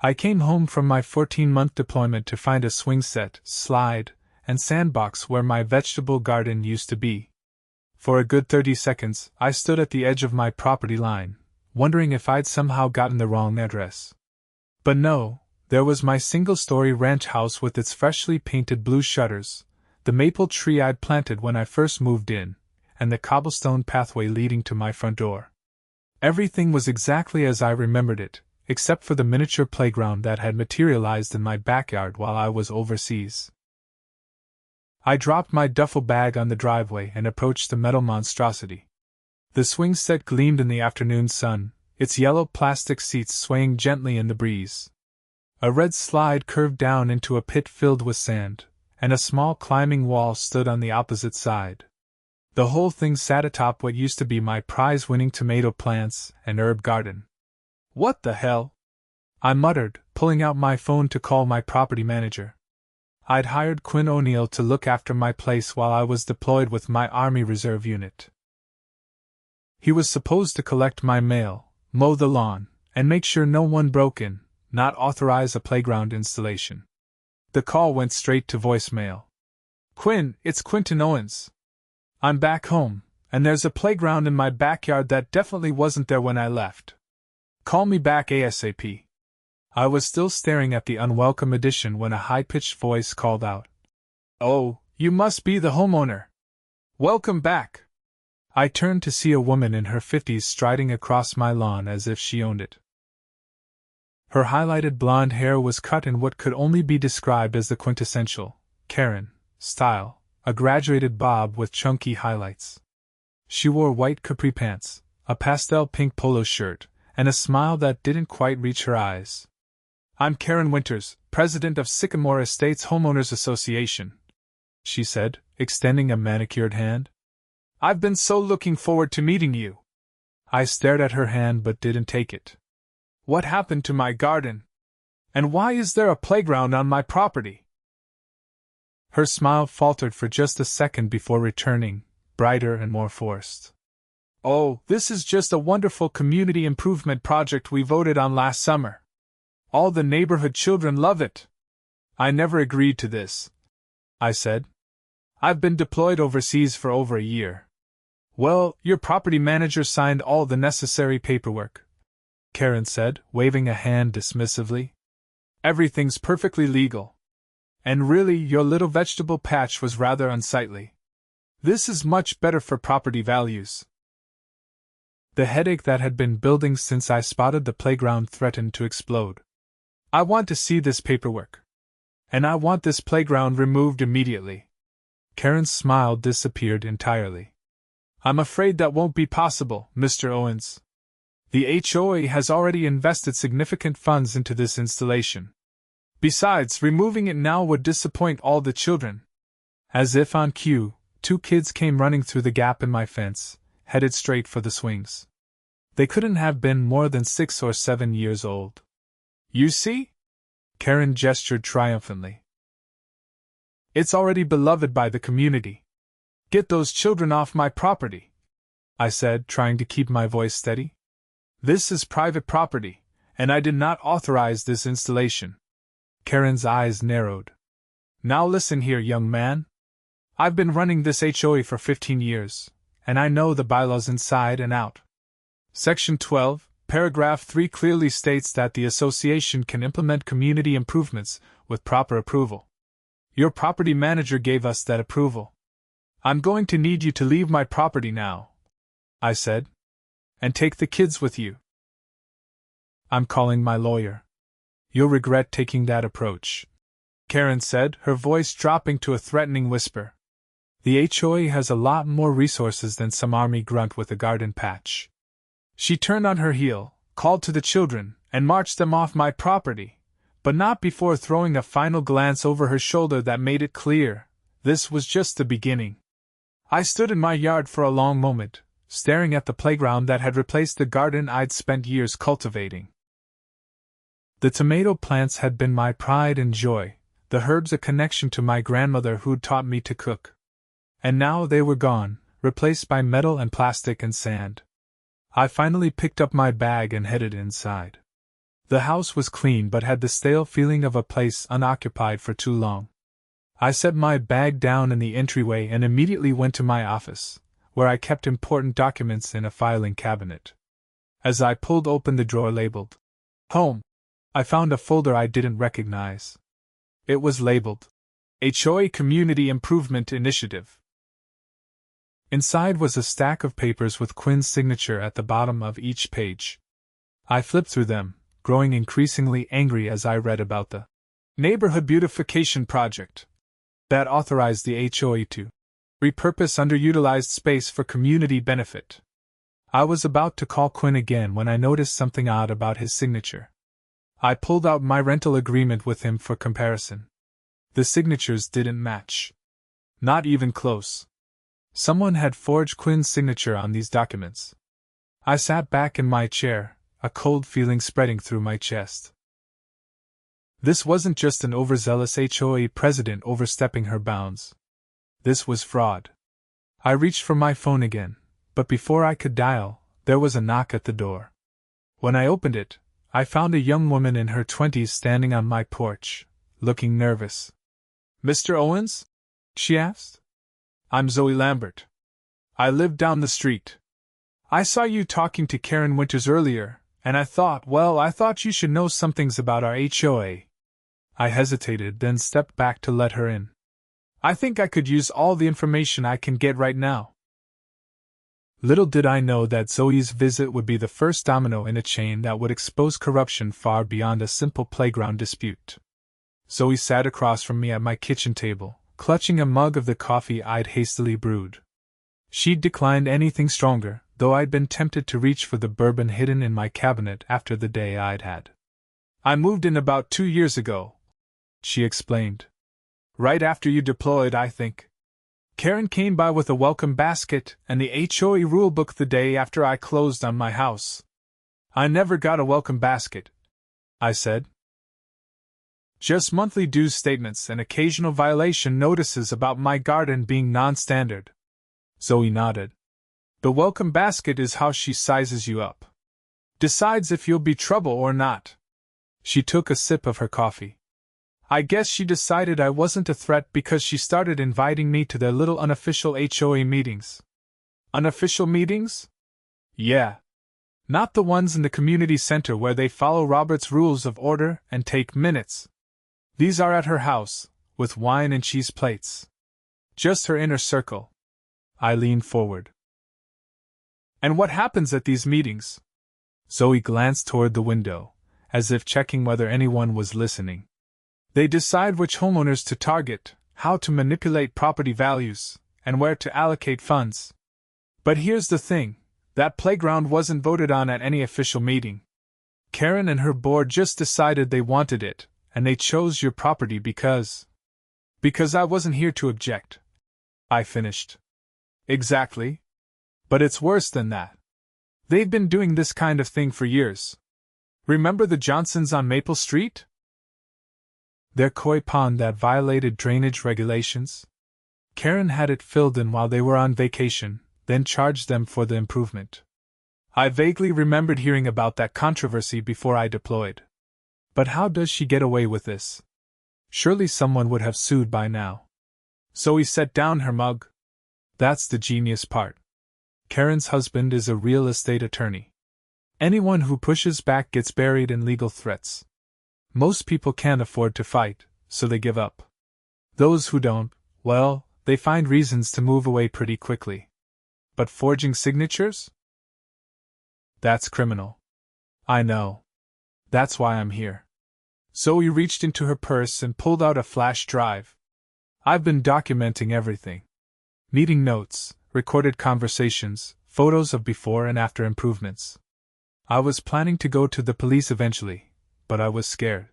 I came home from my 14-month deployment to find a swing set, slide, and sandbox where my vegetable garden used to be. For a good 30 seconds, I stood at the edge of my property line, wondering if I'd somehow gotten the wrong address. But no, there was my single-story ranch house with its freshly painted blue shutters, the maple tree I'd planted when I first moved in, and the cobblestone pathway leading to my front door. Everything was exactly as I remembered it, except for the miniature playground that had materialized in my backyard while I was overseas. I dropped my duffel bag on the driveway and approached the metal monstrosity. The swing set gleamed in the afternoon sun, its yellow plastic seats swaying gently in the breeze. A red slide curved down into a pit filled with sand, and a small climbing wall stood on the opposite side. The whole thing sat atop what used to be my prize-winning tomato plants and herb garden. "What the hell?" I muttered, pulling out my phone to call my property manager. I'd hired Quentin Owens to look after my place while I was deployed with my Army Reserve unit. He was supposed to collect my mail, mow the lawn, and make sure no one broke in, not authorize a playground installation. The call went straight to voicemail. "Quinn, it's Quentin Owens. I'm back home, and there's a playground in my backyard that definitely wasn't there when I left. Call me back ASAP." I was still staring at the unwelcome addition when a high-pitched voice called out, "Oh, you must be the homeowner. Welcome back." I turned to see a woman in her 50s striding across my lawn as if she owned it. Her highlighted blonde hair was cut in what could only be described as the quintessential Karen style, a graduated bob with chunky highlights. She wore white capri pants, a pastel pink polo shirt, and a smile that didn't quite reach her eyes. "I'm Karen Winters, president of Sycamore Estates Homeowners Association," she said, extending a manicured hand. "I've been so looking forward to meeting you." I stared at her hand but didn't take it. "What happened to my garden? And why is there a playground on my property?" Her smile faltered for just a second before returning, brighter and more forced. "Oh, this is just a wonderful community improvement project we voted on last summer. All the neighborhood children love it." "I never agreed to this," I said. "I've been deployed overseas for over a year." "Well, your property manager signed all the necessary paperwork," Karen said, waving a hand dismissively. "Everything's perfectly legal. And really, your little vegetable patch was rather unsightly. This is much better for property values." The headache that had been building since I spotted the playground threatened to explode. "I want to see this paperwork. And I want this playground removed immediately." Karen's smile disappeared entirely. "I'm afraid that won't be possible, Mr. Owens. The HOA has already invested significant funds into this installation. Besides, removing it now would disappoint all the children." As if on cue, 2 kids came running through the gap in my fence, headed straight for the swings. They couldn't have been more than 6 or 7 years old. "You see?" Karen gestured triumphantly. "It's already beloved by the community. Get those children off my property," I said, trying to keep my voice steady. "This is private property, and I did not authorize this installation." Karen's eyes narrowed. "Now listen here, young man. I've been running this HOA for 15 years, and I know the bylaws inside and out. Section 12, Paragraph 3 clearly states that the association can implement community improvements with proper approval. Your property manager gave us that approval. I'm going to need you to leave my property now," I said, "and take the kids with you." "I'm calling my lawyer. You'll regret taking that approach," Karen said, her voice dropping to a threatening whisper. "The HOA has a lot more resources than some army grunt with a garden patch." She turned on her heel, called to the children, and marched them off my property, but not before throwing a final glance over her shoulder that made it clear this was just the beginning. I stood in my yard for a long moment, staring at the playground that had replaced the garden I'd spent years cultivating. The tomato plants had been my pride and joy, the herbs a connection to my grandmother who'd taught me to cook. And now they were gone, replaced by metal and plastic and sand. I finally picked up my bag and headed inside. The house was clean but had the stale feeling of a place unoccupied for too long. I set my bag down in the entryway and immediately went to my office, where I kept important documents in a filing cabinet. As I pulled open the drawer labeled Home, I found a folder I didn't recognize. It was labeled HOA Community Improvement Initiative. Inside was a stack of papers with Quinn's signature at the bottom of each page. I flipped through them, growing increasingly angry as I read about the Neighborhood Beautification Project that authorized the HOA to repurpose underutilized space for community benefit. I was about to call Quinn again when I noticed something odd about his signature. I pulled out my rental agreement with him for comparison. The signatures didn't match. Not even close. Someone had forged Quinn's signature on these documents. I sat back in my chair, a cold feeling spreading through my chest. This wasn't just an overzealous HOA president overstepping her bounds. This was fraud. I reached for my phone again, but before I could dial, there was a knock at the door. When I opened it, I found a young woman in her 20s standing on my porch, looking nervous. "Mr. Owens?" she asked. "I'm Zoey Lambert. I live down the street. I saw you talking to Karen Winters earlier, and I thought you should know some things about our HOA. I hesitated, then stepped back to let her in. I think I could use all the information I can get right now. Little did I know that Zoe's visit would be the first domino in a chain that would expose corruption far beyond a simple playground dispute. Zoe sat across from me at my kitchen table, clutching a mug of the coffee I'd hastily brewed. She'd declined anything stronger, though I'd been tempted to reach for the bourbon hidden in my cabinet after the day I'd had. "I moved in about 2 years ago," she explained. "Right after you deployed, I think. Karen came by with a welcome basket and the HOA rulebook the day after I closed on my house." "I never got a welcome basket," I said. "Just monthly dues statements and occasional violation notices about my garden being non-standard." Zoe nodded. "The welcome basket is how she sizes you up. Decides if you'll be trouble or not." She took a sip of her coffee. "I guess she decided I wasn't a threat because she started inviting me to their little unofficial HOA meetings." "Unofficial meetings?" "Yeah. Not the ones in the community center where they follow Robert's rules of order and take minutes. These are at her house, with wine and cheese plates. Just her inner circle." I leaned forward. "And what happens at these meetings?" Zoe glanced toward the window, as if checking whether anyone was listening. "They decide which homeowners to target, how to manipulate property values, and where to allocate funds. But here's the thing, that playground wasn't voted on at any official meeting. Karen and her board just decided they wanted it, and they chose your property because I wasn't here to object," I finished. "Exactly. But it's worse than that. They've been doing this kind of thing for years. Remember the Johnsons on Maple Street? Their koi pond that violated drainage regulations? Karen had it filled in while they were on vacation, then charged them for the improvement. I vaguely remembered hearing about that controversy before I deployed. But how does she get away with this? Surely someone would have sued by now." Zoe set down her mug. "That's the genius part. Karen's husband is a real estate attorney. Anyone who pushes back gets buried in legal threats. Most people can't afford to fight, so they give up. Those who don't, well, they find reasons to move away pretty quickly. But forging signatures? That's criminal. I know. That's why I'm here." Zoe reached into her purse and pulled out a flash drive. "I've been documenting everything. Meeting notes, recorded conversations, photos of before and after improvements. I was planning to go to the police eventually, but I was scared.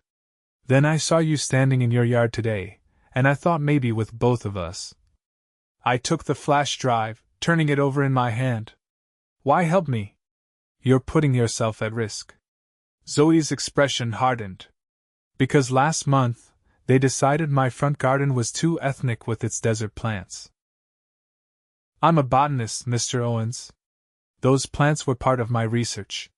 Then I saw you standing in your yard today, and I thought maybe with both of us." I took the flash drive, turning it over in my hand. "Why help me? You're putting yourself at risk." Zoe's expression hardened. "Because last month, they decided my front garden was too ethnic with its desert plants. I'm a botanist, Mr. Owens. Those plants were part of my research.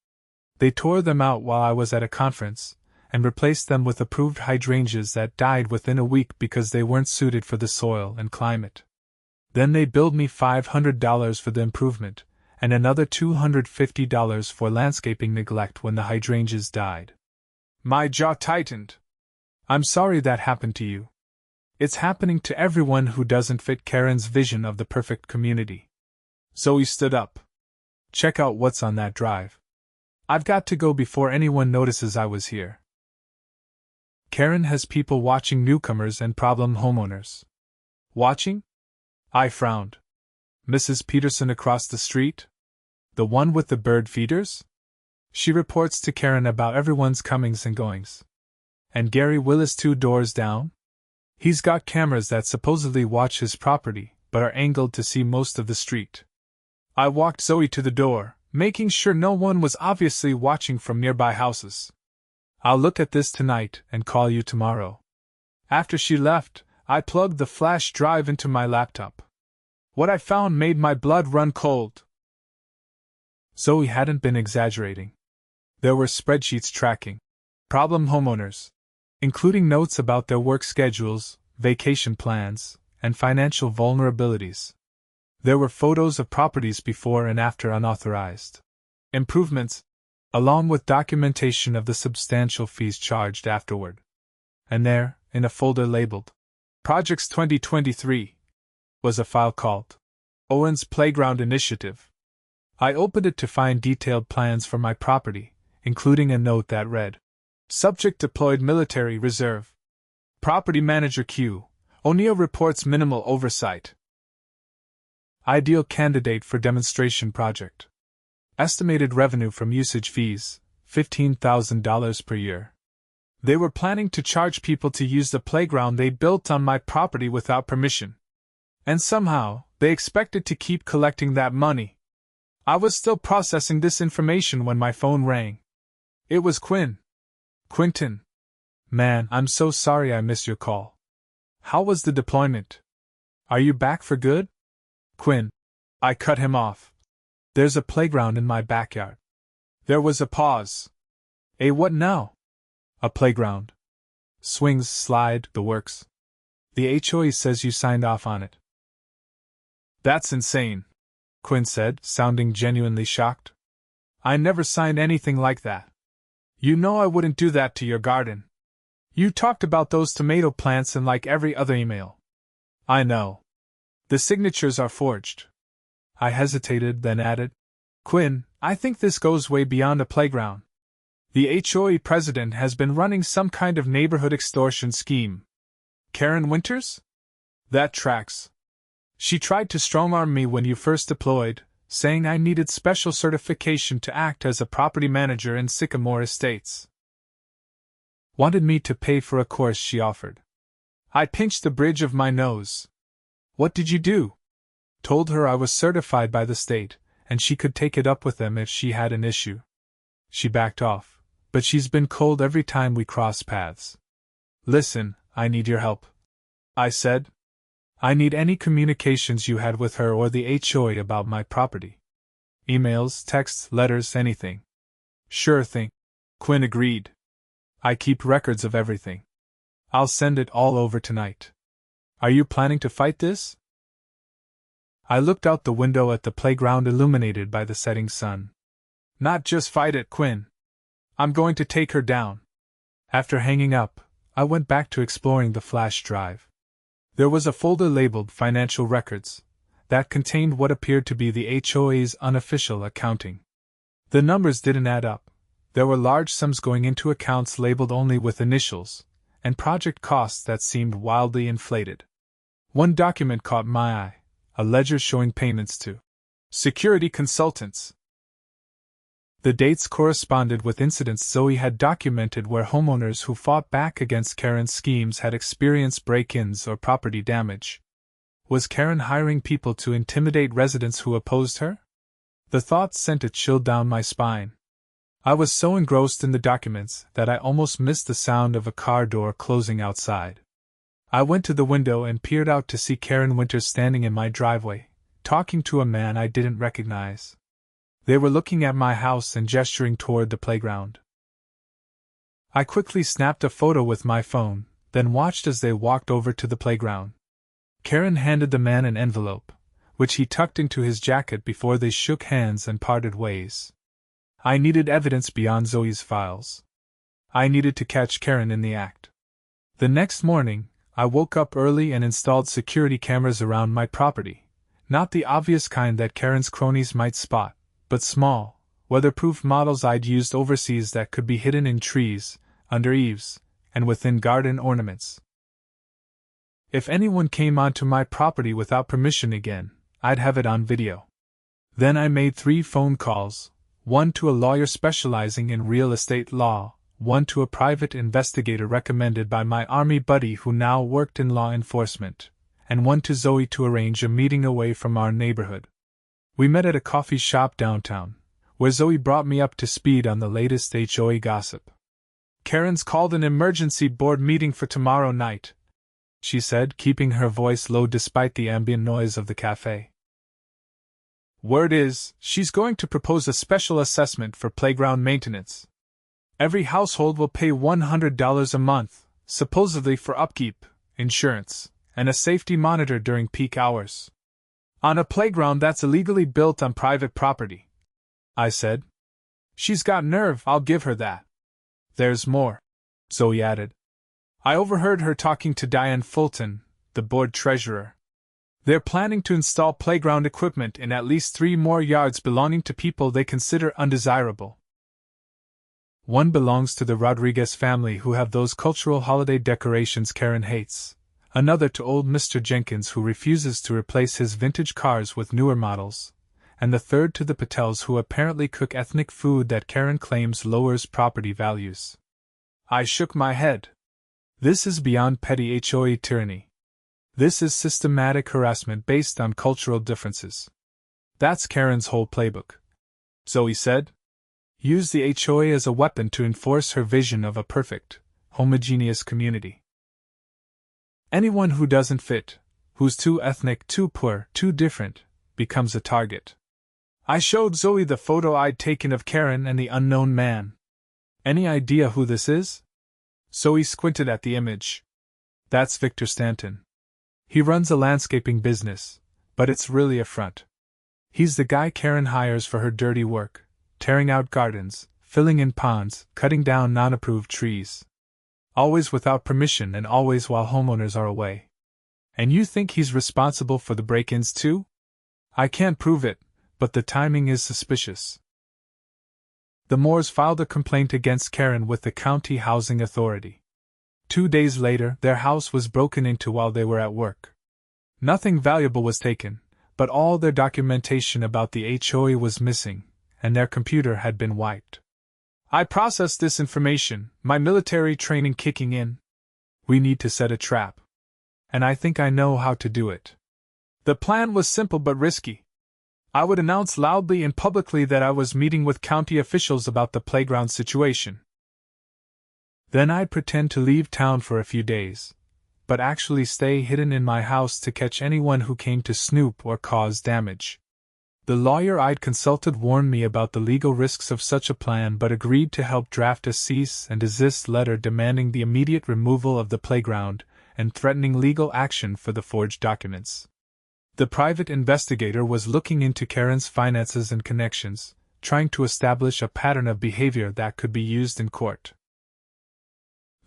They tore them out while I was at a conference, and replaced them with approved hydrangeas that died within a week because they weren't suited for the soil and climate. Then they billed me $500 for the improvement, and another $250 for landscaping neglect when the hydrangeas died. My jaw tightened. I'm sorry that happened to you. It's happening to everyone who doesn't fit Karen's vision of the perfect community. Zoey stood up. Check out what's on that drive. I've got to go before anyone notices I was here. Karen has people watching newcomers and problem homeowners. Watching? I frowned. Mrs. Peterson across the street? The one with the bird feeders? She reports to Karen about everyone's comings and goings. And Gary Willis 2 doors down? He's got cameras that supposedly watch his property, but are angled to see most of the street. I walked Zoey to the door, making sure no one was obviously watching from nearby houses. I'll look at this tonight and call you tomorrow. After she left, I plugged the flash drive into my laptop. What I found made my blood run cold. Zoey hadn't been exaggerating. There were spreadsheets tracking problem homeowners, including notes about their work schedules, vacation plans, and financial vulnerabilities. There were photos of properties before and after unauthorized improvements, along with documentation of the substantial fees charged afterward. And there, in a folder labeled Projects 2023, was a file called Owens Playground Initiative. I opened it to find detailed plans for my property, including a note that read, Subject deployed military reserve. Property manager Q. O'Neill reports minimal oversight. Ideal candidate for demonstration project. Estimated revenue from usage fees, $15,000 per year. They were planning to charge people to use the playground they built on my property without permission. And somehow, they expected to keep collecting that money. I was still processing this information when my phone rang. It was Quentin. Man, I'm so sorry I missed your call. How was the deployment? Are you back for good? Quinn. I cut him off. There's a playground in my backyard. There was a pause. What now? A playground. Swings, slide, the works. The HOA says you signed off on it. That's insane, Quinn said, sounding genuinely shocked. I never signed anything like that. You know I wouldn't do that to your garden. You talked about those tomato plants in like every other email. I know. The signatures are forged. I hesitated, then added, Quinn, I think this goes way beyond a playground. The HOA president has been running some kind of neighborhood extortion scheme. Karen Winters? That tracks. She tried to strong-arm me when you first deployed, saying I needed special certification to act as a property manager in Sycamore Estates. Wanted me to pay for a course she offered. I pinched the bridge of my nose. What did you do? Told her I was certified by the state, and she could take it up with them if she had an issue. She backed off, but she's been cold every time we cross paths. Listen, I need your help, I said. I need any communications you had with her or the HOA about my property. Emails, texts, letters, anything. Sure thing, Quinn agreed. I keep records of everything. I'll send it all over tonight. Are you planning to fight this? I looked out the window at the playground illuminated by the setting sun. Not just fight it, Quinn. I'm going to take her down. After hanging up, I went back to exploring the flash drive. There was a folder labeled Financial Records that contained what appeared to be the HOA's unofficial accounting. The numbers didn't add up. There were large sums going into accounts labeled only with initials, and project costs that seemed wildly inflated. One document caught my eye, a ledger showing payments to security consultants. The dates corresponded with incidents Zoey had documented where homeowners who fought back against Karen's schemes had experienced break-ins or property damage. Was Karen hiring people to intimidate residents who opposed her? The thought sent a chill down my spine. I was so engrossed in the documents that I almost missed the sound of a car door closing outside. I went to the window and peered out to see Karen Winters standing in my driveway, talking to a man I didn't recognize. They were looking at my house and gesturing toward the playground. I quickly snapped a photo with my phone, then watched as they walked over to the playground. Karen handed the man an envelope, which he tucked into his jacket before they shook hands and parted ways. I needed evidence beyond Zoey's files. I needed to catch Karen in the act. The next morning, I woke up early and installed security cameras around my property, not the obvious kind that Karen's cronies might spot, but small, weatherproof models I'd used overseas that could be hidden in trees, under eaves, and within garden ornaments. If anyone came onto my property without permission again, I'd have it on video. Then I made 3 phone calls, one to a lawyer specializing in real estate law, one to a private investigator recommended by my army buddy who now worked in law enforcement, and one to Zoey to arrange a meeting away from our neighborhood. We met at a coffee shop downtown, where Zoey brought me up to speed on the latest HOA gossip. Karen's called an emergency board meeting for tomorrow night, she said, keeping her voice low despite the ambient noise of the cafe. Word is, she's going to propose a special assessment for playground maintenance. Every household will pay $100 a month, supposedly for upkeep, insurance, and a safety monitor during peak hours. On a playground that's illegally built on private property, I said. She's got nerve, I'll give her that. There's more, Zoey added. I overheard her talking to Diane Fulton, the board treasurer. They're planning to install playground equipment in at least 3 more yards belonging to people they consider undesirable. One belongs to the Rodriguez family who have those cultural holiday decorations Karen hates, another to old Mr. Jenkins who refuses to replace his vintage cars with newer models, and the third to the Patels who apparently cook ethnic food that Karen claims lowers property values. I shook my head. This is beyond petty HOA tyranny. This is systematic harassment based on cultural differences. That's Karen's whole playbook, Zoey said. Use the HOA as a weapon to enforce her vision of a perfect, homogeneous community. Anyone who doesn't fit, who's too ethnic, too poor, too different, becomes a target. I showed Zoey the photo I'd taken of Karen and the unknown man. Any idea who this is? Zoey squinted at the image. That's Victor Stanton. He runs a landscaping business, but it's really a front. He's the guy Karen hires for her dirty work, tearing out gardens, filling in ponds, cutting down non-approved trees. Always without permission and always while homeowners are away. And you think he's responsible for the break-ins too? I can't prove it, but the timing is suspicious. The Moores filed a complaint against Karen with the County Housing Authority. 2 days later, their house was broken into while they were at work. Nothing valuable was taken, but all their documentation about the HOA was missing, and their computer had been wiped. I processed this information, my military training kicking in. We need to set a trap. And I think I know how to do it. The plan was simple but risky. I would announce loudly and publicly that I was meeting with county officials about the playground situation. Then I'd pretend to leave town for a few days, but actually stay hidden in my house to catch anyone who came to snoop or cause damage. The lawyer I'd consulted warned me about the legal risks of such a plan but agreed to help draft a cease and desist letter demanding the immediate removal of the playground and threatening legal action for the forged documents. The private investigator was looking into Karen's finances and connections, trying to establish a pattern of behavior that could be used in court.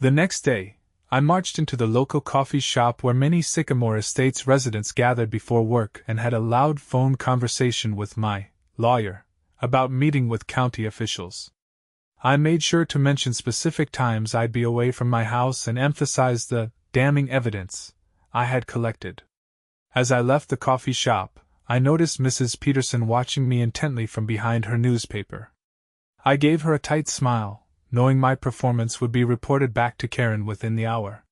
The next day, I marched into the local coffee shop where many Sycamore Estates residents gathered before work and had a loud phone conversation with my lawyer about meeting with county officials. I made sure to mention specific times I'd be away from my house and emphasize the damning evidence I had collected. As I left the coffee shop, I noticed Mrs. Peterson watching me intently from behind her newspaper. I gave her a tight smile, knowing my performance would be reported back to Karen within the hour.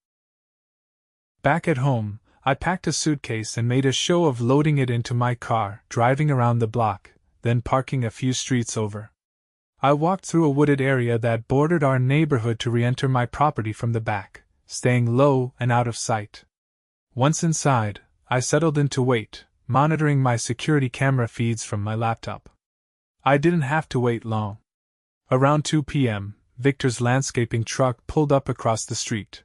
Back at home, I packed a suitcase and made a show of loading it into my car, driving around the block, then parking a few streets over. I walked through a wooded area that bordered our neighborhood to re-enter my property from the back, staying low and out of sight. Once inside, I settled in to wait, monitoring my security camera feeds from my laptop. I didn't have to wait long. Around 2 p.m., Victor's landscaping truck pulled up across the street.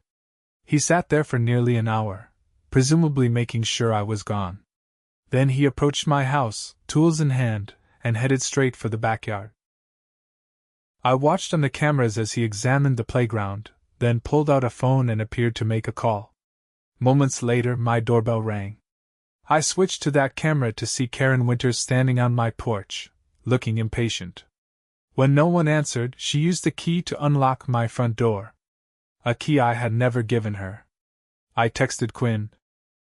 He sat there for nearly an hour, presumably making sure I was gone. Then he approached my house, tools in hand, and headed straight for the backyard. I watched on the cameras as he examined the playground, then pulled out a phone and appeared to make a call. Moments later, my doorbell rang. I switched to that camera to see Karen Winters standing on my porch, looking impatient. When no one answered, she used the key to unlock my front door. A key I had never given her. I texted Quinn.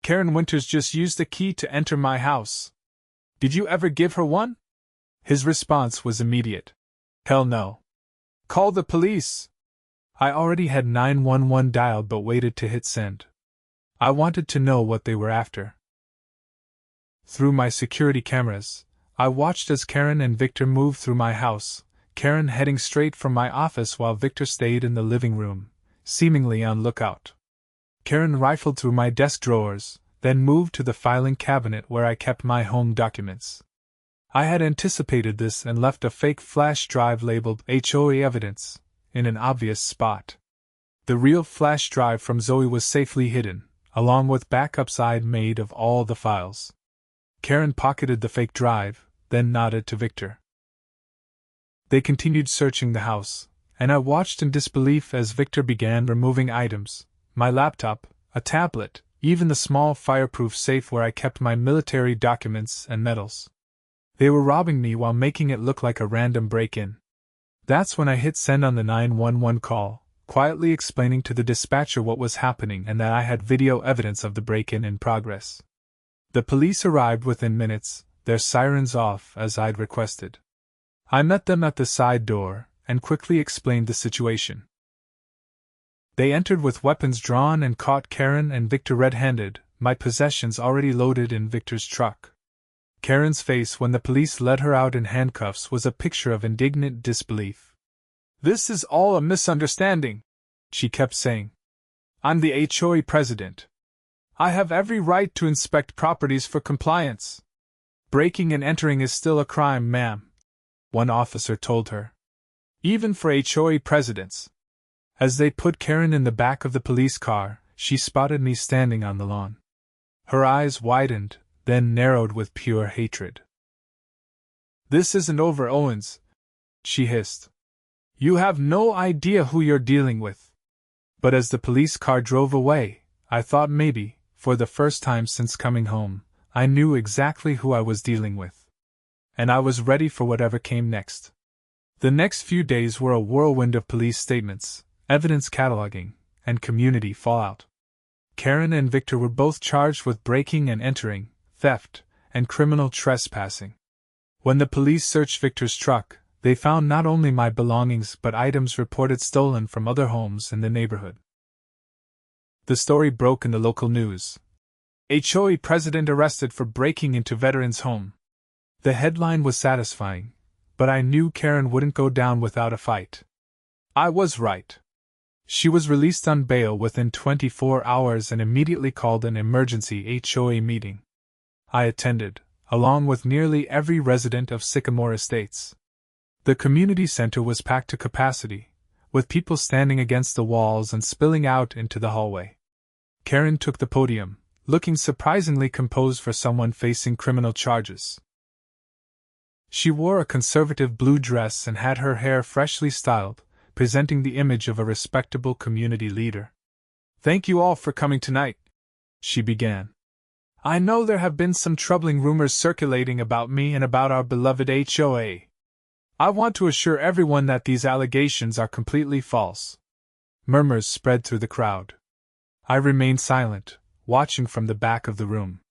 Karen Winters just used the key to enter my house. Did you ever give her one? His response was immediate. Hell no. Call the police. I already had 911 dialed but waited to hit send. I wanted to know what they were after. Through my security cameras, I watched as Karen and Victor moved through my house, Karen heading straight for my office while Victor stayed in the living room, seemingly on lookout. Karen rifled through my desk drawers, then moved to the filing cabinet where I kept my home documents. I had anticipated this and left a fake flash drive labeled HOA evidence in an obvious spot. The real flash drive from Zoey was safely hidden, along with backups I'd made of all the files. Karen pocketed the fake drive, then nodded to Victor. They continued searching the house, and I watched in disbelief as Victor began removing items, my laptop, a tablet, even the small fireproof safe where I kept my military documents and medals. They were robbing me while making it look like a random break-in. That's when I hit send on the 911 call, quietly explaining to the dispatcher what was happening and that I had video evidence of the break-in in progress. The police arrived within minutes, their sirens off as I'd requested. I met them at the side door and quickly explained the situation. They entered with weapons drawn and caught Karen and Victor red-handed, my possessions already loaded in Victor's truck. Karen's face when the police led her out in handcuffs was a picture of indignant disbelief. "This is all a misunderstanding," she kept saying. "I'm the HOA president. I have every right to inspect properties for compliance. Breaking and entering is still a crime, ma'am," one officer told her. "Even for HOA presidents." As they put Karen in the back of the police car, she spotted me standing on the lawn. Her eyes widened, then narrowed with pure hatred. "This isn't over, Owens," she hissed. "You have no idea who you're dealing with." But as the police car drove away, I thought maybe, for the first time since coming home, I knew exactly who I was dealing with. And I was ready for whatever came next. The next few days were a whirlwind of police statements, evidence cataloging, and community fallout. Karen and Victor were both charged with breaking and entering, theft, and criminal trespassing. When the police searched Victor's truck, they found not only my belongings but items reported stolen from other homes in the neighborhood. The story broke in the local news. HOA president arrested for breaking into veteran's home. The headline was satisfying, but I knew Karen wouldn't go down without a fight. I was right. She was released on bail within 24 hours and immediately called an emergency HOA meeting. I attended, along with nearly every resident of Sycamore Estates. The community center was packed to capacity, with people standing against the walls and spilling out into the hallway. Karen took the podium, looking surprisingly composed for someone facing criminal charges. She wore a conservative blue dress and had her hair freshly styled, presenting the image of a respectable community leader. "Thank you all for coming tonight," she began. "I know there have been some troubling rumors circulating about me and about our beloved HOA. I want to assure everyone that these allegations are completely false." Murmurs spread through the crowd. I remained silent, watching from the back of the room.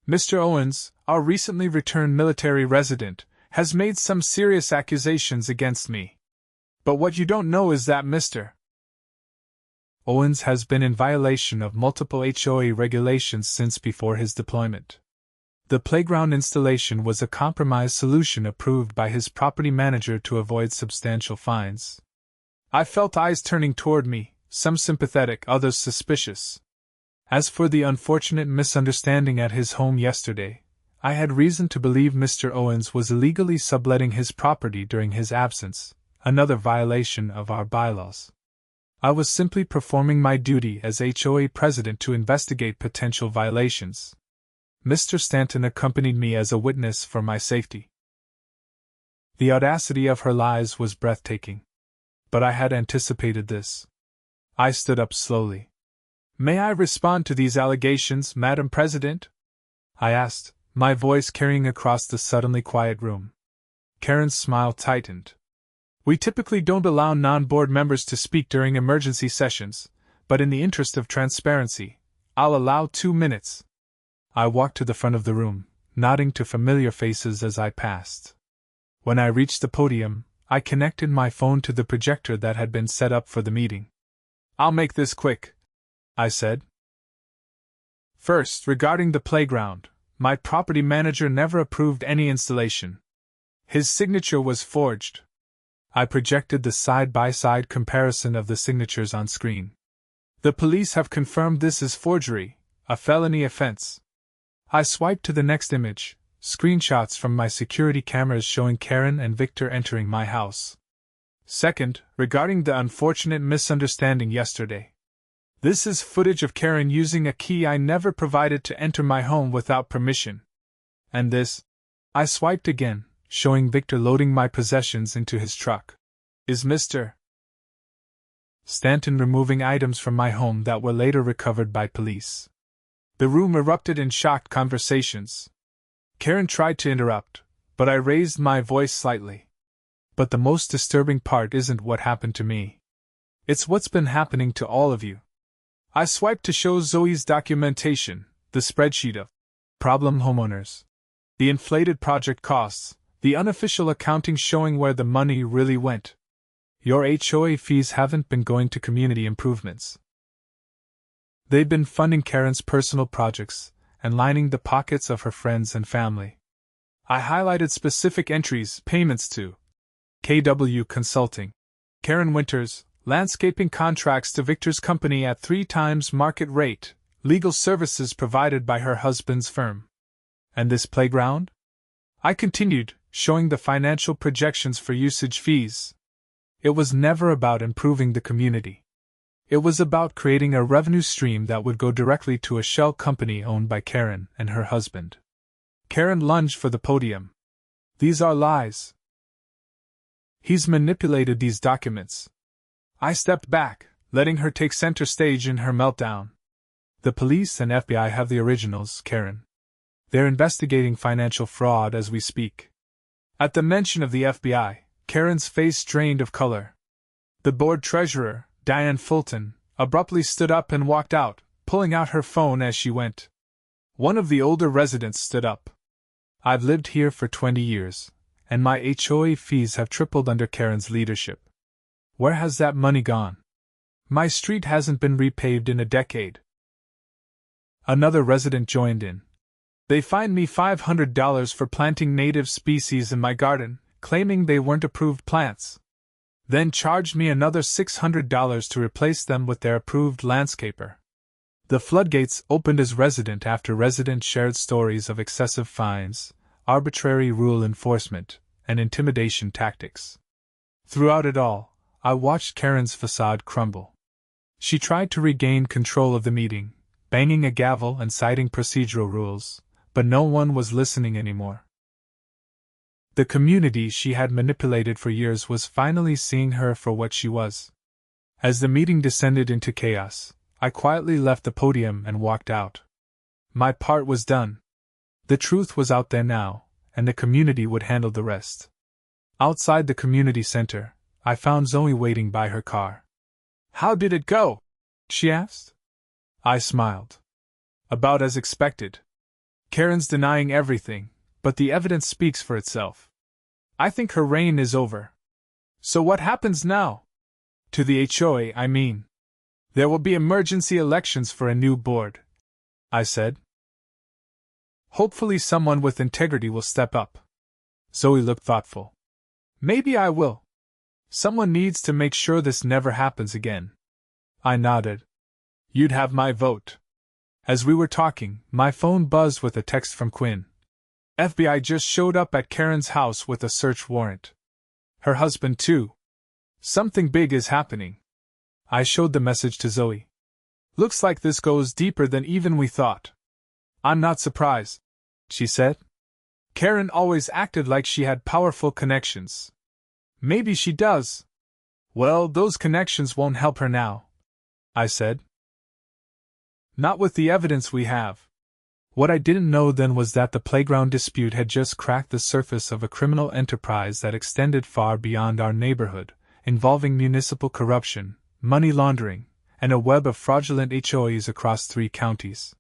"Mr. Owens, our recently returned military resident, has made some serious accusations against me. But what you don't know is that Mr. Owens has been in violation of multiple HOA regulations since before his deployment. The playground installation was a compromise solution approved by his property manager to avoid substantial fines. I felt eyes turning toward me, some sympathetic, others suspicious. As for the unfortunate misunderstanding at his home yesterday, I had reason to believe Mr. Owens was illegally subletting his property during his absence, another violation of our bylaws. I was simply performing my duty as HOA president to investigate potential violations. Mr. Stanton accompanied me as a witness for my safety. The audacity of her lies was breathtaking. But I had anticipated this. I stood up slowly. "May I respond to these allegations, Madam President?" I asked, my voice carrying across the suddenly quiet room. Karen's smile tightened. "We typically don't allow non-board members to speak during emergency sessions, but in the interest of transparency, I'll allow 2 minutes." I walked to the front of the room, nodding to familiar faces as I passed. When I reached the podium, I connected my phone to the projector that had been set up for the meeting. "I'll make this quick," I said. "First, regarding the playground, my property manager never approved any installation. His signature was forged." I projected the side-by-side comparison of the signatures on screen. "The police have confirmed this is forgery, a felony offense." I swiped to the next image, screenshots from my security cameras showing Karen and Victor entering my house. "Second, regarding the unfortunate misunderstanding yesterday. This is footage of Karen using a key I never provided to enter my home without permission. And this," I swiped again, showing Victor loading my possessions into his truck, "is Mr. Stanton removing items from my home that were later recovered by police." The room erupted in shocked conversations. Karen tried to interrupt, but I raised my voice slightly. "But the most disturbing part isn't what happened to me. It's what's been happening to all of you." I swiped to show Zoey's documentation, the spreadsheet of problem homeowners, the inflated project costs, the unofficial accounting showing where the money really went. Your HOA fees haven't been going to community improvements. They've been funding Karen's personal projects and lining the pockets of her friends and family. I highlighted specific entries, payments to KW Consulting, Karen Winters, landscaping contracts to Victor's company at 3 times market rate, legal services provided by her husband's firm. And this playground? I continued, showing the financial projections for usage fees. It was never about improving the community. It was about creating a revenue stream that would go directly to a shell company owned by Karen and her husband. Karen lunged for the podium. "These are lies. He's manipulated these documents." I stepped back, letting her take center stage in her meltdown. "The police and FBI have the originals, Karen. They're investigating financial fraud as we speak." At the mention of the FBI, Karen's face drained of color. The board treasurer, Diane Fulton, abruptly stood up and walked out, pulling out her phone as she went. One of the older residents stood up. "I've lived here for 20 years, and my HOA fees have tripled under Karen's leadership. Where has that money gone? My street hasn't been repaved in a decade." Another resident joined in. "They fined me $500 for planting native species in my garden, claiming they weren't approved plants. Then charged me another $600 to replace them with their approved landscaper." The floodgates opened as resident after resident shared stories of excessive fines, arbitrary rule enforcement, and intimidation tactics. Throughout it all, I watched Karen's facade crumble. She tried to regain control of the meeting, banging a gavel and citing procedural rules, but no one was listening anymore. The community she had manipulated for years was finally seeing her for what she was. As the meeting descended into chaos, I quietly left the podium and walked out. My part was done. The truth was out there now, and the community would handle the rest. Outside the community center, I found Zoey waiting by her car. "How did it go?" she asked. I smiled. "About as expected. Karen's denying everything, but the evidence speaks for itself. I think her reign is over." "So what happens now?" "To the HOA, I mean. There will be emergency elections for a new board," I said. "Hopefully someone with integrity will step up." Zoey looked thoughtful. "Maybe I will. Someone needs to make sure this never happens again." I nodded. "You'd have my vote." As we were talking, my phone buzzed with a text from Quinn. FBI just showed up at Karen's house with a search warrant. Her husband, too. Something big is happening. I showed the message to Zoey. Looks like this goes deeper than even we thought. I'm not surprised, she said. Karen always acted like she had powerful connections. Maybe she does. Well, those connections won't help her now, I said. Not with the evidence we have. What I didn't know then was that the playground dispute had just cracked the surface of a criminal enterprise that extended far beyond our neighborhood, involving municipal corruption, money laundering, and a web of fraudulent HOAs across 3 counties.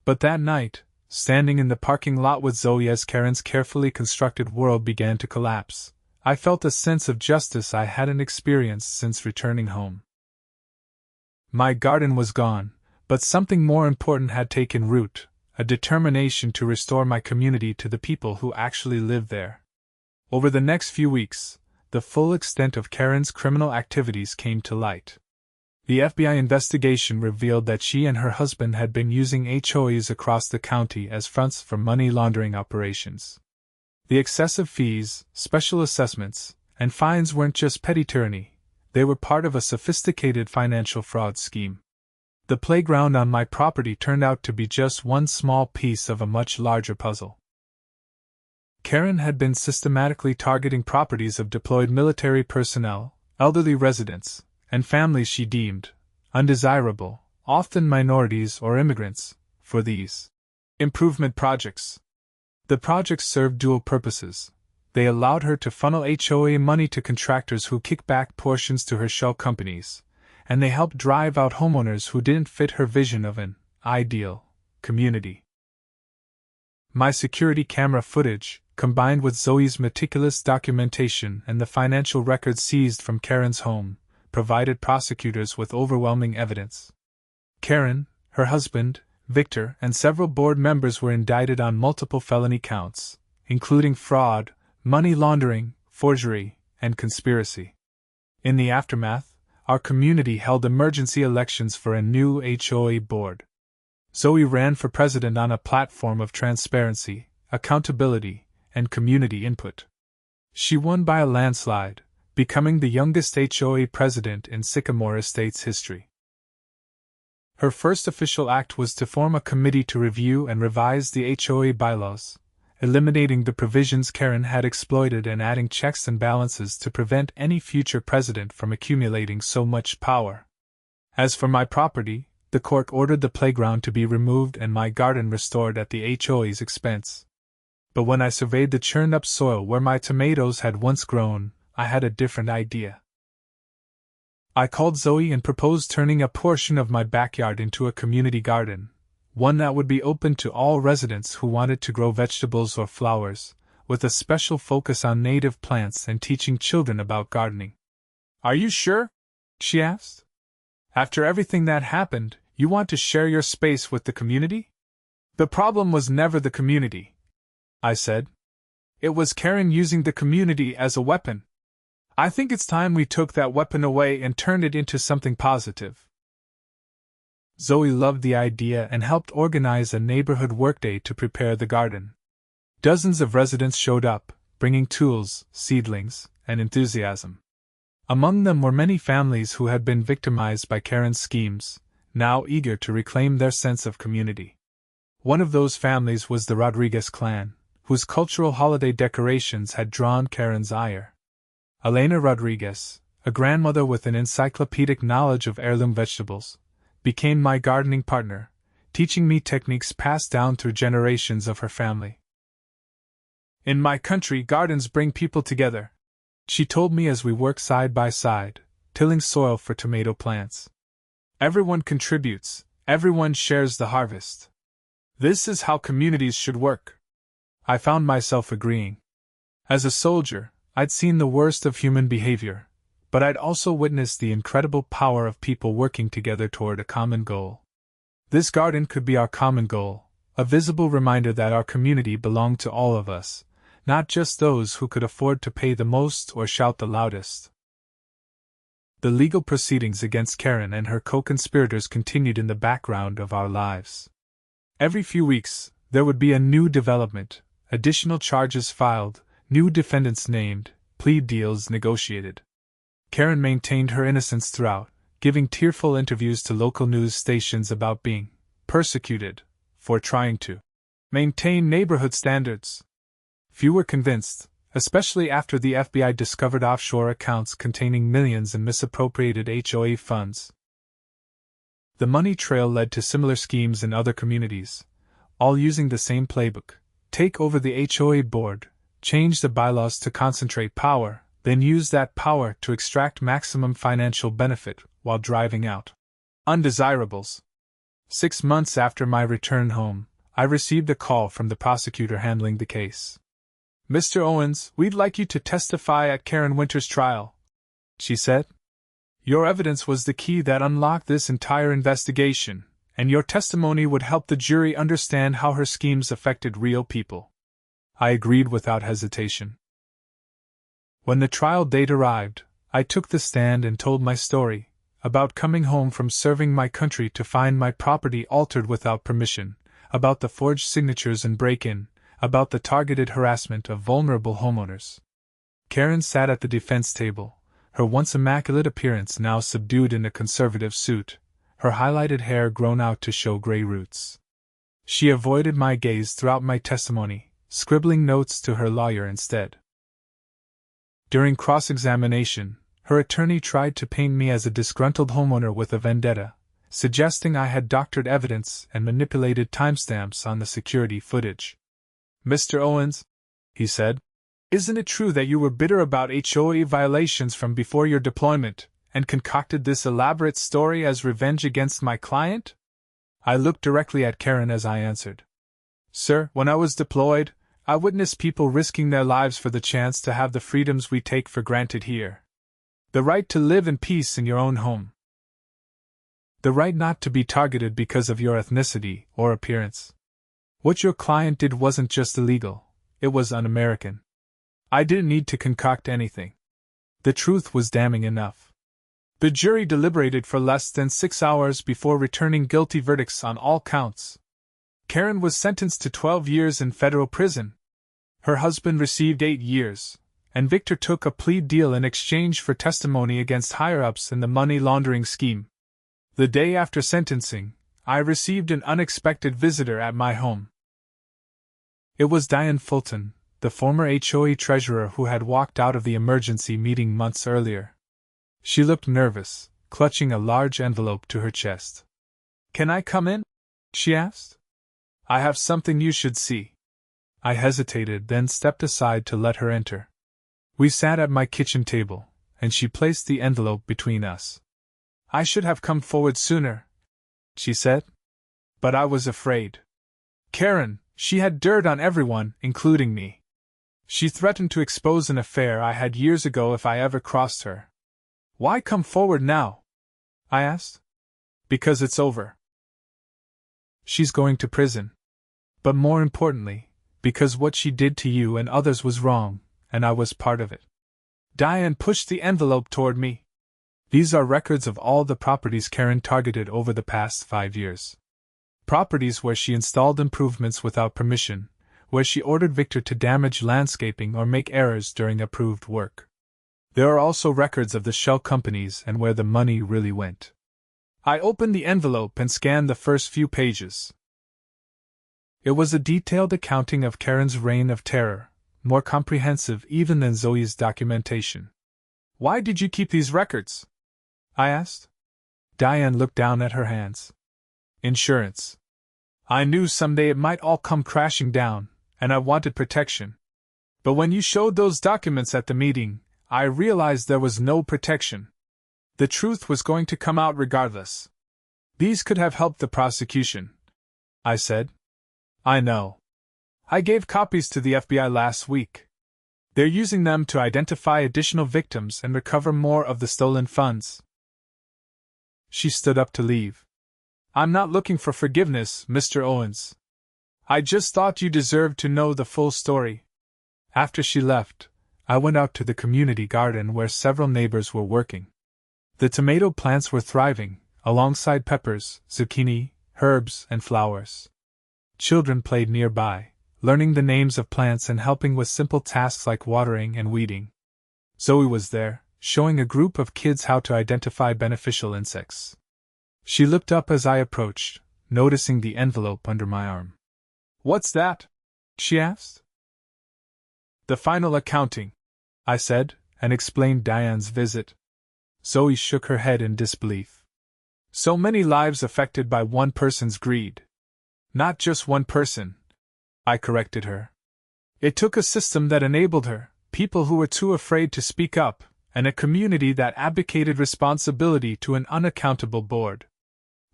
But that night, standing in the parking lot with Zoey as Karen's carefully constructed world began to collapse, I felt a sense of justice I hadn't experienced since returning home. My garden was gone, but something more important had taken root, a determination to restore my community to the people who actually lived there. Over the next few weeks, the full extent of Karen's criminal activities came to light. The FBI investigation revealed that she and her husband had been using HOAs across the county as fronts for money laundering operations. The excessive fees, special assessments, and fines weren't just petty tyranny, they were part of a sophisticated financial fraud scheme. The playground on my property turned out to be just one small piece of a much larger puzzle. Karen had been systematically targeting properties of deployed military personnel, elderly residents, and families she deemed undesirable, often minorities or immigrants, for these improvement projects. The projects served dual purposes. They allowed her to funnel HOA money to contractors who kicked back portions to her shell companies, and they helped drive out homeowners who didn't fit her vision of an ideal community. My security camera footage, combined with Zoey's meticulous documentation and the financial records seized from Karen's home, provided prosecutors with overwhelming evidence. Karen, her husband, Victor, and several board members were indicted on multiple felony counts, including fraud, money laundering, forgery, and conspiracy. In the aftermath, our community held emergency elections for a new HOA board. Zoey ran for president on a platform of transparency, accountability, and community input. She won by a landslide, becoming the youngest HOA president in Sycamore Estates history. Her first official act was to form a committee to review and revise the HOA bylaws, eliminating the provisions Karen had exploited and adding checks and balances to prevent any future president from accumulating so much power. As for my property, the court ordered the playground to be removed and my garden restored at the HOA's expense. But when I surveyed the churned-up soil where my tomatoes had once grown, I had a different idea. I called Zoey and proposed turning a portion of my backyard into a community garden, one that would be open to all residents who wanted to grow vegetables or flowers, with a special focus on native plants and teaching children about gardening. "Are you sure?" she asked. "After everything that happened, you want to share your space with the community?" "The problem was never the community," I said. "It was Karen using the community as a weapon. I think it's time we took that weapon away and turned it into something positive." Zoey loved the idea and helped organize a neighborhood workday to prepare the garden. Dozens of residents showed up, bringing tools, seedlings, and enthusiasm. Among them were many families who had been victimized by Karen's schemes, now eager to reclaim their sense of community. One of those families was the Rodriguez clan, whose cultural holiday decorations had drawn Karen's ire. Elena Rodriguez, a grandmother with an encyclopedic knowledge of heirloom vegetables, became my gardening partner, teaching me techniques passed down through generations of her family. "In my country, gardens bring people together," she told me as we worked side by side, tilling soil for tomato plants. "Everyone contributes, everyone shares the harvest. This is how communities should work." I found myself agreeing. As a soldier, I'd seen the worst of human behavior, but I'd also witnessed the incredible power of people working together toward a common goal. This garden could be our common goal, a visible reminder that our community belonged to all of us, not just those who could afford to pay the most or shout the loudest. The legal proceedings against Karen and her co-conspirators continued in the background of our lives. Every few weeks, there would be a new development, additional charges filed, new defendants named, plea deals negotiated. Karen maintained her innocence throughout, giving tearful interviews to local news stations about being persecuted for trying to maintain neighborhood standards. Few were convinced, especially after the FBI discovered offshore accounts containing millions in misappropriated HOA funds. The money trail led to similar schemes in other communities, all using the same playbook: take over the HOA board, change the bylaws to concentrate power, then use that power to extract maximum financial benefit while driving out undesirables. 6 months after my return home, I received a call from the prosecutor handling the case. "Mr. Owens, we'd like you to testify at Karen Winter's trial," she said. "Your evidence was the key that unlocked this entire investigation, and your testimony would help the jury understand how her schemes affected real people." I agreed without hesitation. When the trial date arrived, I took the stand and told my story, about coming home from serving my country to find my property altered without permission, about the forged signatures and break-in, about the targeted harassment of vulnerable homeowners. Karen sat at the defense table, her once immaculate appearance now subdued in a conservative suit, her highlighted hair grown out to show gray roots. She avoided my gaze throughout my testimony, scribbling notes to her lawyer instead. During cross-examination, her attorney tried to paint me as a disgruntled homeowner with a vendetta, suggesting I had doctored evidence and manipulated timestamps on the security footage. "Mr. Owens," he said, "isn't it true that you were bitter about HOA violations from before your deployment, and concocted this elaborate story as revenge against my client?" I looked directly at Karen as I answered. "Sir, when I was deployed, I witnessed people risking their lives for the chance to have the freedoms we take for granted here. The right to live in peace in your own home. The right not to be targeted because of your ethnicity or appearance. What your client did wasn't just illegal, it was un-American. I didn't need to concoct anything. The truth was damning enough." The jury deliberated for less than 6 hours before returning guilty verdicts on all counts. Karen was sentenced to 12 years in federal prison. Her husband received 8 years, and Victor took a plea deal in exchange for testimony against higher-ups in the money laundering scheme. The day after sentencing, I received an unexpected visitor at my home. It was Diane Fulton, the former HOA treasurer who had walked out of the emergency meeting months earlier. She looked nervous, clutching a large envelope to her chest. "Can I come in?" she asked. "I have something you should see." I hesitated, then stepped aside to let her enter. We sat at my kitchen table, and she placed the envelope between us. "I should have come forward sooner," she said. "But I was afraid. Karen, she had dirt on everyone, including me. She threatened to expose an affair I had years ago if I ever crossed her." "Why come forward now?" I asked. "Because it's over. She's going to prison. But more importantly, because what she did to you and others was wrong, and I was part of it." Diane pushed the envelope toward me. "These are records of all the properties Karen targeted over the past 5 years. Properties where she installed improvements without permission, where she ordered Victor to damage landscaping or make errors during approved work. There are also records of the shell companies and where the money really went." I opened the envelope and scanned the first few pages. It was a detailed accounting of Karen's reign of terror, more comprehensive even than Zoey's documentation. "Why did you keep these records?" I asked. Diane looked down at her hands. "Insurance. I knew someday it might all come crashing down, and I wanted protection. But when you showed those documents at the meeting, I realized there was no protection. The truth was going to come out regardless. These could have helped the prosecution," I said. "I know. I gave copies to the FBI last week. They're using them to identify additional victims and recover more of the stolen funds." She stood up to leave. "I'm not looking for forgiveness, Mr. Owens. I just thought you deserved to know the full story." After she left, I went out to the community garden where several neighbors were working. The tomato plants were thriving, alongside peppers, zucchini, herbs, and flowers. Children played nearby, learning the names of plants and helping with simple tasks like watering and weeding. Zoey was there, showing a group of kids how to identify beneficial insects. She looked up as I approached, noticing the envelope under my arm. "What's that?" she asked. "The final accounting," I said, and explained Diane's visit. Zoey shook her head in disbelief. "So many lives affected by one person's greed." "Not just one person," I corrected her. "It took a system that enabled her, people who were too afraid to speak up, and a community that abdicated responsibility to an unaccountable board.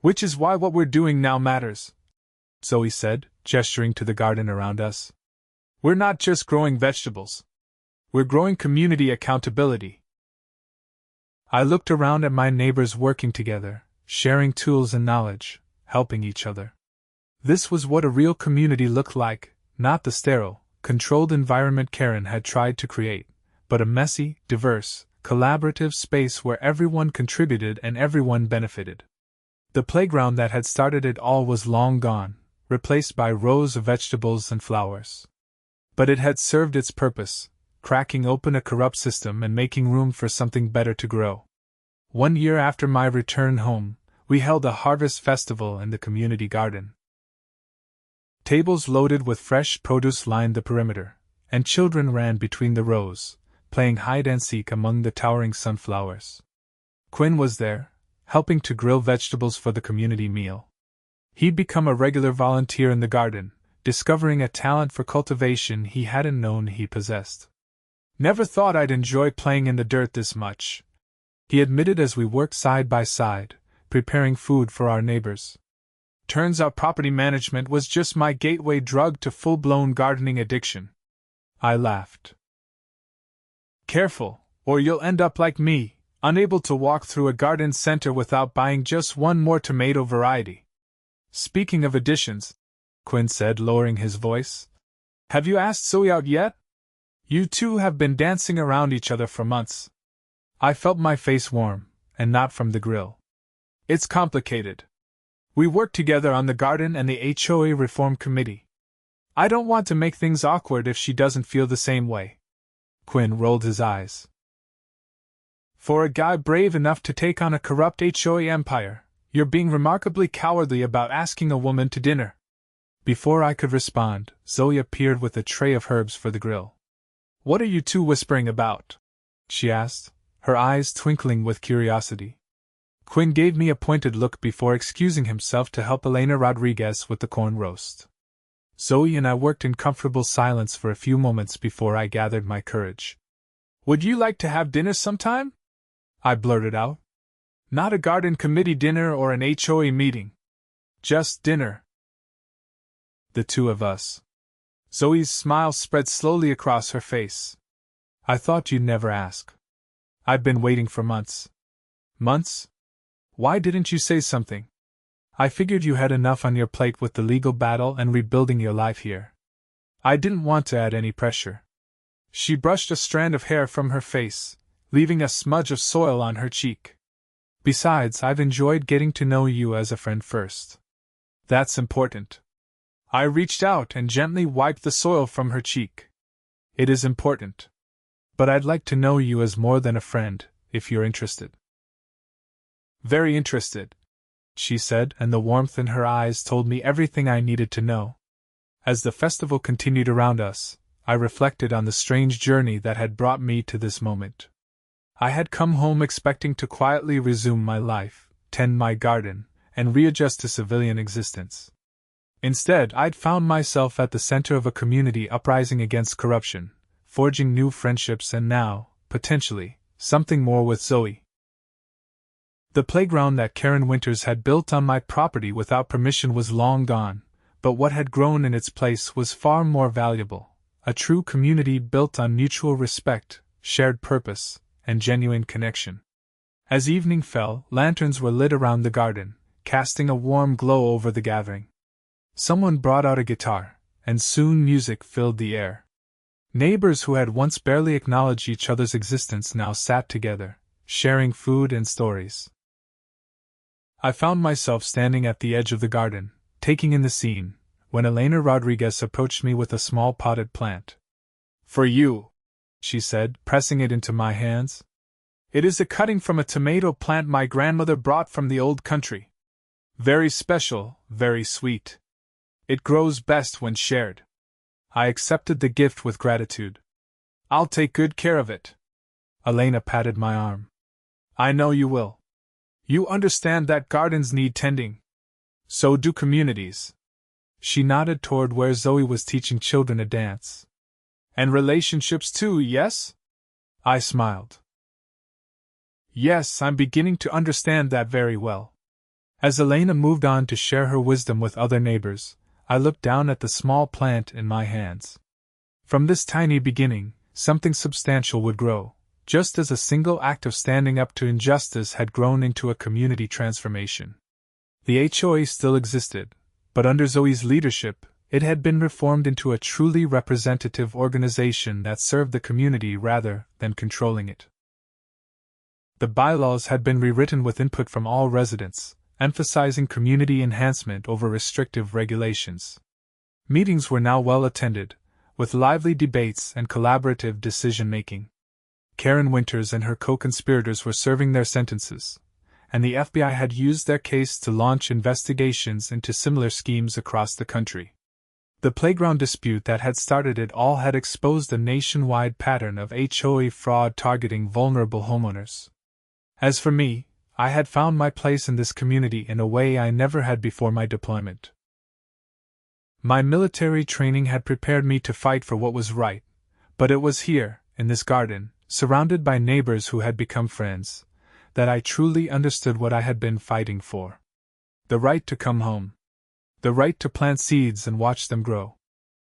Which is why what we're doing now matters," Zoey said, gesturing to the garden around us. "We're not just growing vegetables. We're growing community accountability." I looked around at my neighbors working together, sharing tools and knowledge, helping each other. This was what a real community looked like, not the sterile, controlled environment Karen had tried to create, but a messy, diverse, collaborative space where everyone contributed and everyone benefited. The playground that had started it all was long gone, replaced by rows of vegetables and flowers. But it had served its purpose, cracking open a corrupt system and making room for something better to grow. 1 year after my return home, we held a harvest festival in the community garden. Tables loaded with fresh produce lined the perimeter, and children ran between the rows, playing hide-and-seek among the towering sunflowers. Quinn was there, helping to grill vegetables for the community meal. He'd become a regular volunteer in the garden, discovering a talent for cultivation he hadn't known he possessed. "Never thought I'd enjoy playing in the dirt this much," he admitted as we worked side by side, preparing food for our neighbors. "Turns out property management was just my gateway drug to full-blown gardening addiction." I laughed. "Careful, or you'll end up like me, unable to walk through a garden center without buying just one more tomato variety." "Speaking of additions," Quinn said, lowering his voice, "have you asked Zoey out yet? You two have been dancing around each other for months." I felt my face warm, and not from the grill. "It's complicated. We work together on the garden and the HOA reform committee. I don't want to make things awkward if she doesn't feel the same way." Quinn rolled his eyes. "For a guy brave enough to take on a corrupt HOA empire, you're being remarkably cowardly about asking a woman to dinner." Before I could respond, Zoey appeared with a tray of herbs for the grill. "What are you two whispering about?" she asked, her eyes twinkling with curiosity. Quinn gave me a pointed look before excusing himself to help Elena Rodriguez with the corn roast. Zoey and I worked in comfortable silence for a few moments before I gathered my courage. "Would you like to have dinner sometime?" I blurted out. "Not a garden committee dinner or an HOA meeting. Just dinner. The two of us." Zoe's smile spread slowly across her face. "I thought you'd never ask. I've been waiting for months." "Months? Why didn't you say something?" "I figured you had enough on your plate with the legal battle and rebuilding your life here. I didn't want to add any pressure." She brushed a strand of hair from her face, leaving a smudge of soil on her cheek. "Besides, I've enjoyed getting to know you as a friend first. That's important." I reached out and gently wiped the soil from her cheek. "It is important. But I'd like to know you as more than a friend, if you're interested." "Very interested," she said, and the warmth in her eyes told me everything I needed to know. As the festival continued around us, I reflected on the strange journey that had brought me to this moment. I had come home expecting to quietly resume my life, tend my garden, and readjust to civilian existence. Instead, I'd found myself at the center of a community uprising against corruption, forging new friendships and now, potentially, something more with Zoey. The playground that Karen Winters had built on my property without permission was long gone, but what had grown in its place was far more valuable, a true community built on mutual respect, shared purpose, and genuine connection. As evening fell, lanterns were lit around the garden, casting a warm glow over the gathering. Someone brought out a guitar, and soon music filled the air. Neighbors who had once barely acknowledged each other's existence now sat together, sharing food and stories. I found myself standing at the edge of the garden, taking in the scene, when Elena Rodriguez approached me with a small potted plant. "For you," she said, pressing it into my hands. "It is a cutting from a tomato plant my grandmother brought from the old country. Very special, very sweet. It grows best when shared." I accepted the gift with gratitude. "I'll take good care of it." Elena patted my arm. "I know you will. You understand that gardens need tending. So do communities." She nodded toward where Zoey was teaching children a dance. "And relationships too, yes?" I smiled. "Yes, I'm beginning to understand that very well." As Elena moved on to share her wisdom with other neighbors, I looked down at the small plant in my hands. From this tiny beginning, something substantial would grow, just as a single act of standing up to injustice had grown into a community transformation. The HOA still existed, but under Zoe's leadership, it had been reformed into a truly representative organization that served the community rather than controlling it. The bylaws had been rewritten with input from all residents, emphasizing community enhancement over restrictive regulations. Meetings were now well attended, with lively debates and collaborative decision-making. Karen Winters and her co-conspirators were serving their sentences, and the FBI had used their case to launch investigations into similar schemes across the country. The playground dispute that had started it all had exposed a nationwide pattern of HOA fraud targeting vulnerable homeowners. As for me, I had found my place in this community in a way I never had before my deployment. My military training had prepared me to fight for what was right, but it was here, in this garden, surrounded by neighbors who had become friends, that I truly understood what I had been fighting for. The right to come home. The right to plant seeds and watch them grow.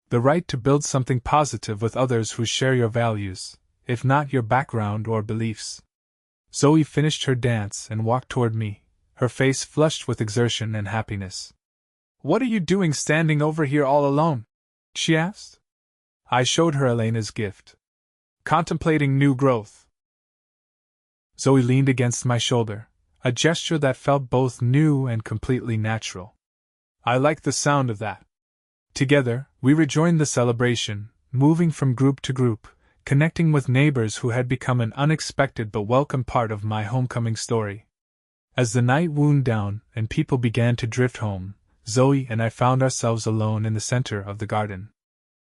The right to build something positive with others who share your values, if not your background or beliefs. Zoey finished her dance and walked toward me, her face flushed with exertion and happiness. "What are you doing standing over here all alone?" she asked. I showed her Elena's gift. "Contemplating new growth." Zoey leaned against my shoulder, a gesture that felt both new and completely natural. "I like the sound of that." Together, we rejoined the celebration, moving from group to group, connecting with neighbors who had become an unexpected but welcome part of my homecoming story. As the night wound down and people began to drift home, Zoey and I found ourselves alone in the center of the garden.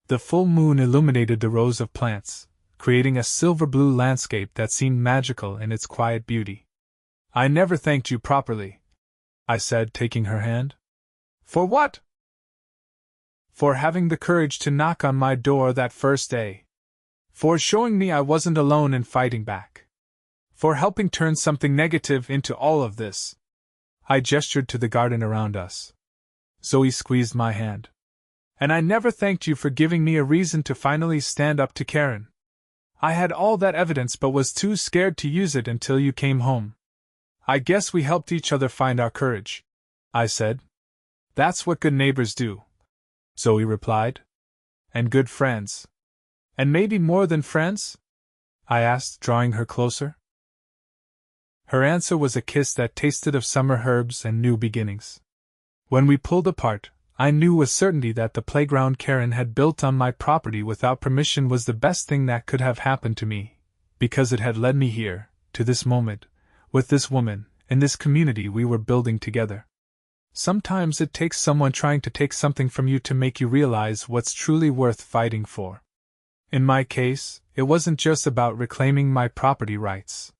The full moon illuminated the rows of plants, creating a silver-blue landscape that seemed magical in its quiet beauty. "I never thanked you properly," I said, taking her hand. "For what?" "For having the courage to knock on my door that first day. For showing me I wasn't alone in fighting back. For helping turn something negative into all of this." I gestured to the garden around us. Zoey squeezed my hand. "And I never thanked you for giving me a reason to finally stand up to Karen. I had all that evidence but was too scared to use it until you came home. I guess we helped each other find our courage," I said. "That's what good neighbors do," Zoey replied. "And good friends." "And maybe more than friends?" I asked, drawing her closer. Her answer was a kiss that tasted of summer herbs and new beginnings. When we pulled apart, I knew with certainty that the playground Karen had built on my property without permission was the best thing that could have happened to me, because it had led me here, to this moment, with this woman, in this community we were building together. Sometimes it takes someone trying to take something from you to make you realize what's truly worth fighting for. In my case, it wasn't just about reclaiming my property rights.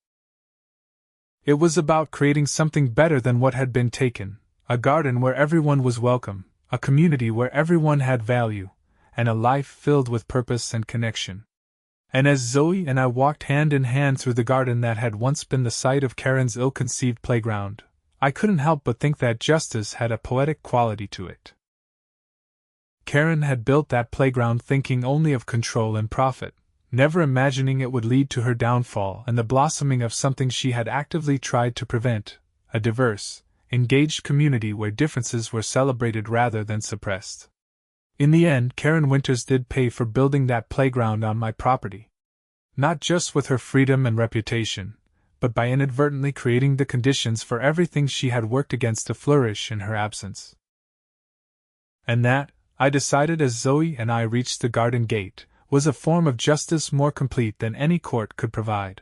It was about creating something better than what had been taken, a garden where everyone was welcome, a community where everyone had value, and a life filled with purpose and connection. And as Zoey and I walked hand in hand through the garden that had once been the site of Karen's ill-conceived playground, I couldn't help but think that justice had a poetic quality to it. Karen had built that playground thinking only of control and profit, never imagining it would lead to her downfall and the blossoming of something she had actively tried to prevent, a diverse, engaged community where differences were celebrated rather than suppressed. In the end, Karen Winters did pay for building that playground on my property. Not just with her freedom and reputation, but by inadvertently creating the conditions for everything she had worked against to flourish in her absence. And that, I decided as Zoe and I reached the garden gate, was a form of justice more complete than any court could provide.